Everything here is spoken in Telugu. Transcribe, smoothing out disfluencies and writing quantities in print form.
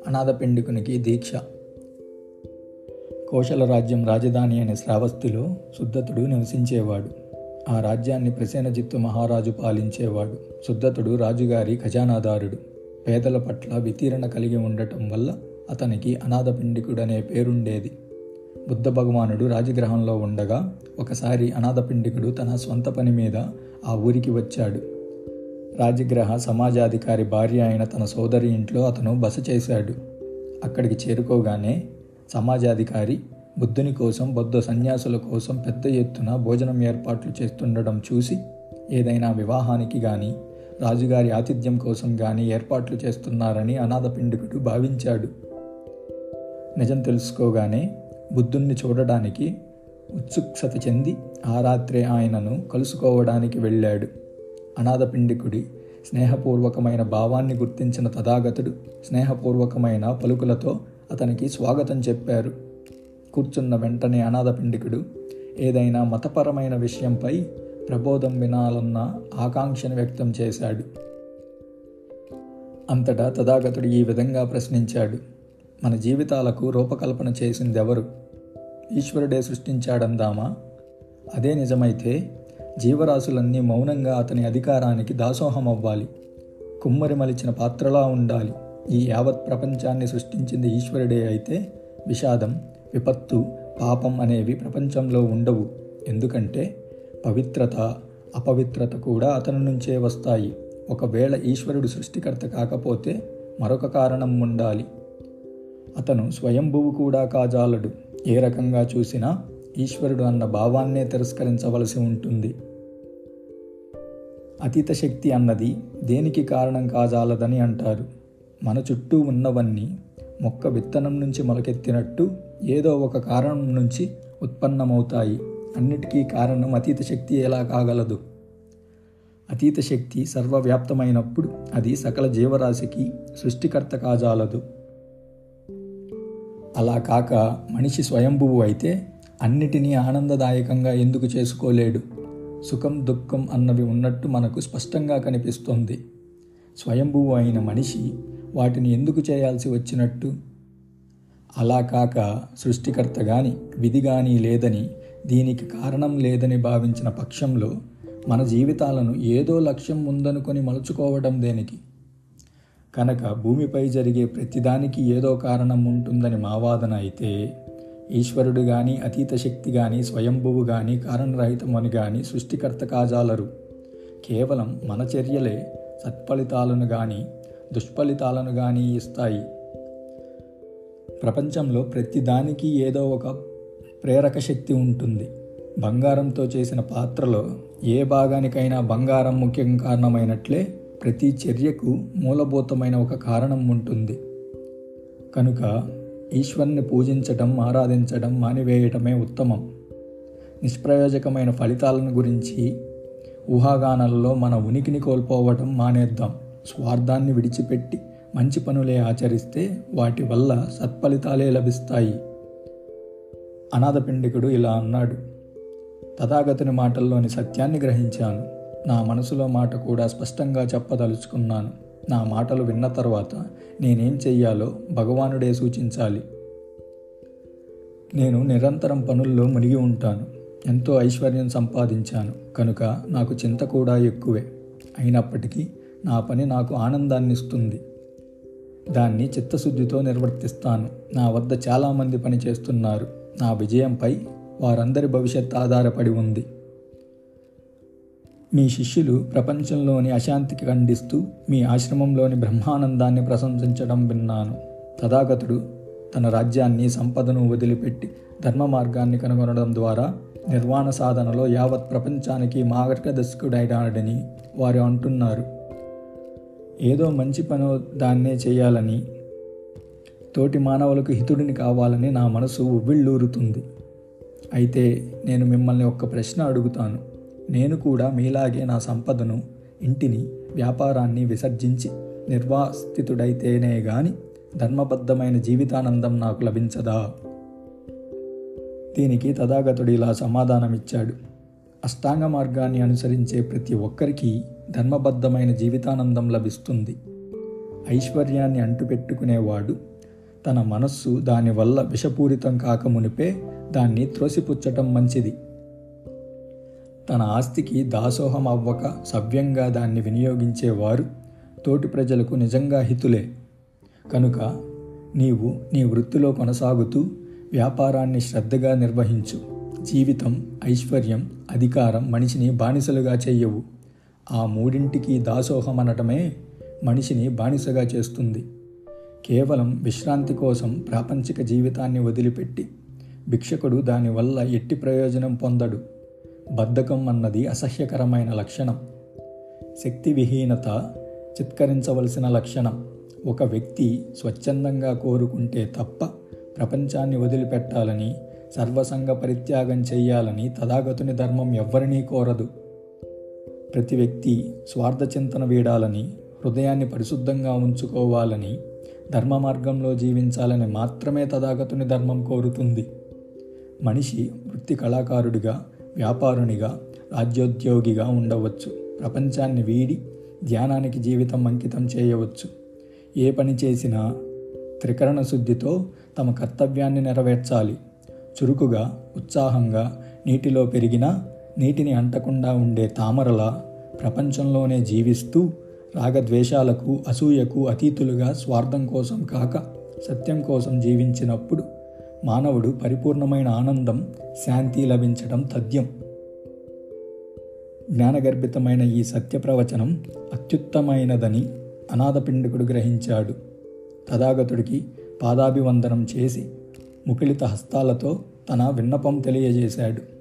అనాథపిండికునికి దీక్ష. కోశల రాజ్యం రాజధాని అయిన శ్రావస్తిలో శుద్ధతుడు నివసించేవాడు. ఆ రాజ్యాన్ని ప్రసేనజిత్తు మహారాజు పాలించేవాడు. శుద్ధతుడు రాజుగారి ఖజానాదారుడు. పేదల పట్ల వితీరణ కలిగి ఉండటం వల్ల అతనికి అనాథపిండికుడనే పేరుండేది. బుద్ధ భగవానుడు రాజగృహంలో ఉండగా ఒకసారి అనాథపిండికుడు తన స్వంత పని మీద ఆ ఊరికి వచ్చాడు. రాజగృహ సమాజాధికారి భార్య అయిన తన సోదరి ఇంట్లో అతను బస చేశాడు. అక్కడికి చేరుకోగానే సమాజాధికారి బుద్ధుని కోసం, బౌద్ధ సన్యాసుల కోసం పెద్ద ఎత్తున భోజనం ఏర్పాట్లు చేస్తుండడం చూసి ఏదైనా వివాహానికి కానీ, రాజుగారి ఆతిథ్యం కోసం కానీ ఏర్పాట్లు చేస్తున్నారని అనాథపిండికుడు భావించాడు. నిజం తెలుసుకోగానే బుద్ధుణ్ణి చూడడానికి ఉత్సుకత చెంది ఆ రాత్రే ఆయనను కలుసుకోవడానికి వెళ్ళాడు. అనాథపిండికుడి స్నేహపూర్వకమైన భావాన్ని గుర్తించిన తథాగతుడు స్నేహపూర్వకమైన పలుకులతో అతనికి స్వాగతం చెప్పారు. కూర్చున్న వెంటనే అనాథపిండికుడు ఏదైనా మతపరమైన విషయంపై ప్రబోధం వినాలన్న ఆకాంక్షను వ్యక్తం చేశాడు. అంతటా తథాగతుడు ఈ విధంగా ప్రశ్నించాడు: మన జీవితాలకు రూపకల్పన చేసిందెవరు? ఈశ్వరుడే సృష్టించాడందామా? అదే నిజమైతే జీవరాశులన్నీ మౌనంగా అతని అధికారానికి దాసోహం అవ్వాలి. కుమ్మరి మలిచిన పాత్రలా ఉండాలి. ఈ యావత్ ప్రపంచాన్ని సృష్టించింది ఈశ్వరుడే అయితే విషాదం, విపత్తు, పాపం అనేవి ప్రపంచంలో ఉండవు. ఎందుకంటే పవిత్రత, అపవిత్రత కూడా అతని నుంచే వస్తాయి. ఒకవేళ ఈశ్వరుడు సృష్టికర్త కాకపోతే మరొక కారణం ఉండాలి. అతను స్వయంభువు కూడా కాజాలడు. ఏ రకంగా చూసినా ఈశ్వరుడు అన్న భావాన్నే తిరస్కరించవలసి ఉంటుంది. అతీత శక్తి అన్నది దేనికి కారణం కాజాలదని అంటారు. మన చుట్టూ ఉన్నవన్నీ మొక్క విత్తనం నుంచి మొలకెత్తినట్టు ఏదో ఒక కారణం నుంచి ఉత్పన్నమవుతాయి. అన్నిటికీ కారణం అతీత శక్తి ఎలా కాగలదు? అతీత శక్తి సర్వవ్యాప్తమైనప్పుడు అది సకల జీవరాశికి సృష్టికర్త కాజాలదు. అలా కాక మనిషి స్వయంభువు అయితే అన్నిటినీ ఆనందదాయకంగా ఎందుకు చేసుకోలేడు? సుఖం, దుఃఖం అన్నవి ఉన్నట్టు మనకు స్పష్టంగా కనిపిస్తుంది. స్వయంభువు అయిన మనిషి వాటిని ఎందుకు చేయాల్సి వచ్చినట్టు? అలా కాక సృష్టికర్త గాని, విధి గాని లేదని, దీనికి కారణం లేదని భావించిన పక్షంలో మన జీవితాలను ఏదో లక్ష్యం ఉందనుకొని మలుచుకోవడం దేనికి? కనుక భూమిపై జరిగే ప్రతిదానికి ఏదో కారణం ఉంటుందని మా వాదన అయితే, ఈశ్వరుడు కానీ, అతీత శక్తి కానీ, స్వయంభువు కానీ, కారణరహితమని కానీ సృష్టికర్త కాజాలరు. కేవలం మన చర్యలే సత్ఫలితాలను కానీ, దుష్ఫలితాలను కానీ ఇస్తాయి. ప్రపంచంలో ప్రతిదానికి ఏదో ఒక ప్రేరక శక్తి ఉంటుంది. బంగారంతో చేసిన పాత్రలో ఏ భాగానికైనా బంగారం ముఖ్య కారణమైనట్లే ప్రతి చర్యకు మూలభూతమైన ఒక కారణం ఉంటుంది. కనుక ఈశ్వరుని పూజించటం, ఆరాధించడం మానివేయటమే ఉత్తమం. నిష్ప్రయోజకమైన ఫలితాలను గురించి ఊహాగానాలలో మన ఉనికిని కోల్పోవటం మానేద్దాం. స్వార్థాన్ని విడిచిపెట్టి మంచి పనులే ఆచరిస్తే వాటి వల్ల సత్ఫలితాలే లభిస్తాయి. అనాథపిండికుడు ఇలా అన్నాడు. తథాగతుని మాటల్లోని సత్యాన్ని గ్రహించాను. నా మనసులో మాట కూడా స్పష్టంగా చెప్పదలుచుకున్నాను. నా మాటలు విన్న తర్వాత నేనేం చెయ్యాలో భగవానుడే సూచించాలి. నేను నిరంతరం పనుల్లో మునిగి ఉంటాను. ఎంతో ఐశ్వర్యం సంపాదించాను కనుక నాకు చింత కూడా ఎక్కువే. అయినప్పటికీ నా పని నాకు ఆనందాన్నిస్తుంది. దాన్ని చిత్తశుద్ధితో నిర్వర్తిస్తాను. నా వద్ద చాలామంది పని చేస్తున్నారు. నా విజయంపై వారందరి భవిష్యత్తు ఆధారపడి ఉంది. మీ శిష్యులు ప్రపంచంలోని అశాంతికి ఖండిస్తూ మీ ఆశ్రమంలోని బ్రహ్మానందాన్ని ప్రశంసించడం విన్నాను. తథాగతుడు తన రాజ్యాన్ని, సంపదను వదిలిపెట్టి ధర్మ మార్గాన్ని కనుగొనడం ద్వారా నిర్వాణ సాధనలో యావత్ ప్రపంచానికి మార్గదర్శకుడైనాడని వారు అంటున్నారు. ఏదో మంచి పనో దాన్నే చేయాలని, తోటి మానవులకు హితుడిని కావాలని నా మనసు ఉవ్విళ్ళూరుతుంది. అయితే నేను మిమ్మల్ని ఒక్క ప్రశ్న అడుగుతాను. నేను కూడా మీలాగే నా సంపదను, ఇంటిని, వ్యాపారాన్ని విసర్జించి నిర్వాస్థితుడైతేనే గాని ధర్మబద్ధమైన జీవితానందం నాకు లభించదా? దీనికి తథాగతుడు ఇలా సమాధానమిచ్చాడు. అష్టాంగ మార్గాన్ని అనుసరించే ప్రతి ఒక్కరికి ధర్మబద్ధమైన జీవితానందం లభిస్తుంది. ఐశ్వర్యాన్ని అంటుపెట్టుకునేవాడు తన మనస్సు దానివల్ల విషపూరితం కాకమునిపే దాన్ని త్రోసిపుచ్చటం మంచిది. తన ఆస్తికి దాసోహం అవ్వక సవ్యంగా దాన్ని వినియోగించేవారు తోటి ప్రజలకు నిజంగా హితులే. కనుక నీవు నీ వృత్తిలో కొనసాగుతూ వ్యాపారాన్ని శ్రద్ధగా నిర్వహించు. జీవితం, ఐశ్వర్యం, అధికారం మనిషిని బానిసలుగా చెయ్యవు. ఆ మూడింటికి దాసోహం అనటమే మనిషిని బానిసగా చేస్తుంది. కేవలం విశ్రాంతి కోసం ప్రాపంచిక జీవితాన్ని వదిలిపెట్టి భిక్షకుడు దానివల్ల ఎట్టి ప్రయోజనం పొందడు. బద్ధకం అన్నది అసహ్యకరమైన లక్షణం. శక్తి విహీనత చిత్కరించవలసిన లక్షణం. ఒక వ్యక్తి స్వచ్ఛందంగా కోరుకుంటే తప్ప ప్రపంచాన్ని వదిలిపెట్టాలని, సర్వసంగ పరిత్యాగం చెయ్యాలని తథాగతుని ధర్మం ఎవ్వరినీ కోరదు. ప్రతి వ్యక్తి స్వార్థ చింతన వీడాలని, హృదయాన్ని పరిశుద్ధంగా ఉంచుకోవాలని, ధర్మ మార్గంలో జీవించాలని మాత్రమే తథాగతుని ధర్మం కోరుతుంది. మనిషి వృత్తి కళాకారుడిగా, వ్యాపారునిగా, రాజ్యోద్యోగిగా ఉండవచ్చు. ప్రపంచాన్ని వీడి ధ్యానానికి జీవితం అంకితం చేయవచ్చు. ఏ పని చేసినా త్రికరణ శుద్ధితో తమ కర్తవ్యాన్ని నెరవేర్చాలి. చురుకుగా, ఉత్సాహంగా, నీటిలో పెరిగినా నీటిని అంటకుండా ఉండే తామరలా ప్రపంచంలోనే జీవిస్తూ రాగద్వేషాలకు, అసూయకు అతీతులుగా స్వార్థం కోసం కాక సత్యం కోసం జీవించినప్పుడు మానవుడు పరిపూర్ణమైన ఆనందం, శాంతి లభించడం తథ్యం. జ్ఞానగర్భితమైన ఈ సత్య ప్రవచనం అత్యుత్తమైనదని అనాథపిండికుడు గ్రహించాడు. తథాగతుడికి పాదాభివందనం చేసి ముకుళిత హస్తాలతో తన విన్నపం తెలియజేశాడు.